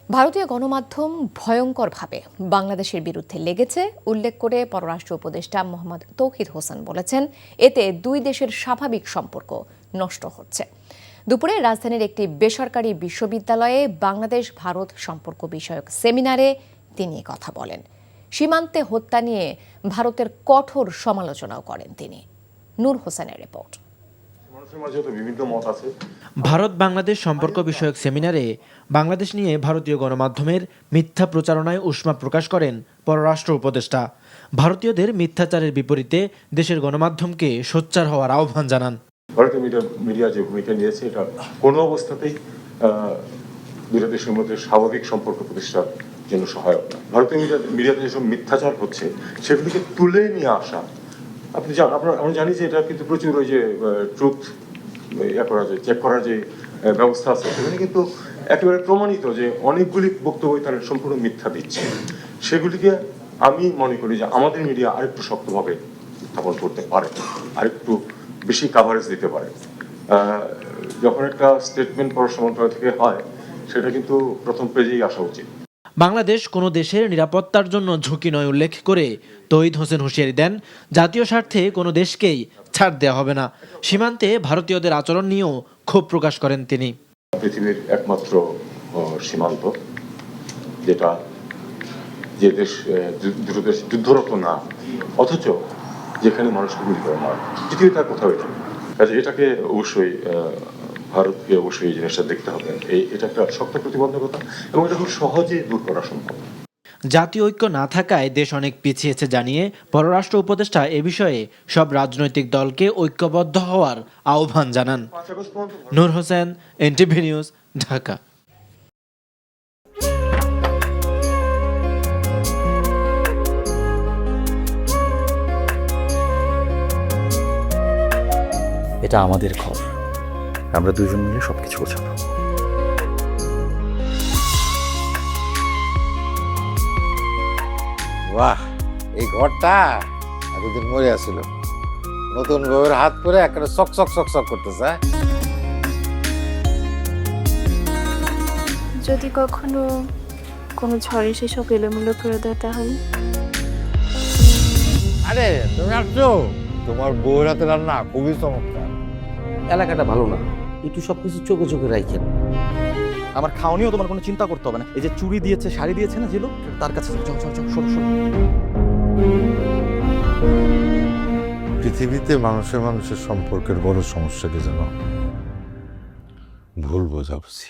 ভারতীয় গণমাধ্যম ভয়ঙ্করভাবে বাংলাদেশের বিরুদ্ধে লেগেছে উল্লেখ করে পররাষ্ট্র উপদেষ্টা মোহাম্মদ তৌহিদ হোসেন বলেছেন, এতে দুই দেশের স্বাভাবিক সম্পর্ক নষ্ট হচ্ছে। দুপুরে রাজধানীর একটি বেসরকারি বিশ্ববিদ্যালয়ে বাংলাদেশ ভারত সম্পর্ক বিষয়ক সেমিনারে তিনি কথা বলেন। সীমান্তে হত্যা নিয়ে ভারতের কঠোর সমালোচনাও করেন তিনি। নূর হোসেনের রিপোর্ট। ভারত বাংলাদেশ সম্পর্ক বিষয়ক সেমিনারে বাংলাদেশ নিয়ে ভারতীয় গণমাধ্যমের মিথ্যা প্রচারণায় উষ্মা প্রকাশ করেন পররাষ্ট্র উপদেষ্টা। ভারতীয়দের মিথ্যাচারের বিপরীতে দেশের গণমাধ্যমকে সোচ্চার হওয়ার আহ্বান জানান। ভারতীয় মিডিয়া যে ভূমিকা নিয়েছে এটা কোনো অবস্থাতেই দুটো দেশের মধ্যে স্বাভাবিক সম্পর্ক প্রতিষ্ঠার জন্য সহায়ক না। ভারতীয় মিডিয়াতে যেসব মিথ্যাচার হচ্ছে সেগুলিকে তুলে নিয়ে আসা, আমরা জানি যে এটা কিন্তু প্রচুর ওই যে ট্রুথ চেক করার যে ব্যবস্থা আছে সেখানে কিন্তু একেবারে প্রমাণিত যে অনেকগুলি বক্তব্য তারা সম্পূর্ণ মিথ্যা দিচ্ছে। সেগুলিকে আমি মনে করি যে আমাদের মিডিয়া আরেকটু শক্তভাবে উত্থাপন করতে পারে, আরেকটু বেশি কাভারেজ দিতে পারে। যখন একটা স্টেটমেন্ট পররাষ্ট্র মন্ত্রণালয় থেকে হয় সেটা কিন্তু প্রথম পেজেই আসা উচিত। বাংলাদেশ কোনো দেশের নিরাপত্তার জন্য ঝুঁকি নয় উল্লেখ করে তৌহিদ হোসেন হুঁশিয়ারি দেন, জাতীয় স্বার্থে কোনো দেশকেই ছাড় দেওয়া হবে না। সীমান্তে ভারতীয়দের আচরণ নিয়েও ক্ষোভ প্রকাশ করেন তিনি। পৃথিবীর একমাত্র সীমান্ত যেটা যে দেশ দুটো দেশ যুদ্ধরত না, অথচ যেখানে মানুষকে গুলি করে মার, পৃথিবীতে আর কোথাও এটা। কাজে এটাকে অবশ্যই ভারতকে অবশ্যই এই জিনিসটা দেখতে হবে। এটা একটা শক্ত প্রতিবন্ধকতা এবং এটা খুব সহজে দূর করা সম্ভব। জাতীয় ঐক্য না থাকায় দেশ অনেক পিছিয়েছে জানিয়ে পররাষ্ট্র উপদেষ্টা এ বিষয়ে সব রাজনৈতিক দলকে ঐক্যবদ্ধ হওয়ার আহ্বান জানান। নূর হোসেন, এনটিভি নিউজ, ঢাকা। এটা আমাদের ঘর, আমরা দুজন মিলে সবকিছু গোছাবো। বাহ, এই ঘরটা এতদিন মরে আসছিল, নতুন বউয়ের হাত পরে একটা চক চক চক চক করতেছে। যদি কখনো কোনো ঝড়ে সেসব এলোমেলো করে দেয় তাহলে? আরে তুমি আসছো, তোমার বউয়ের হাতে রান্না খুবই চমৎকার। এলাকাটা ভালো না, একটু সবকিছু চোখে চোখে রাখেন। আমার খাওয়ানিও তোমার কোনো চিন্তা করতে হবে না। এই যে চুড়ি দিয়েছে, শাড়ি দিয়েছে না জিলু, তার কাছে সরো। পৃথিবীতে মানুষের মানুষের সম্পর্কের বড় সমস্যা কি জানো? ভুল বোঝাবুঝি।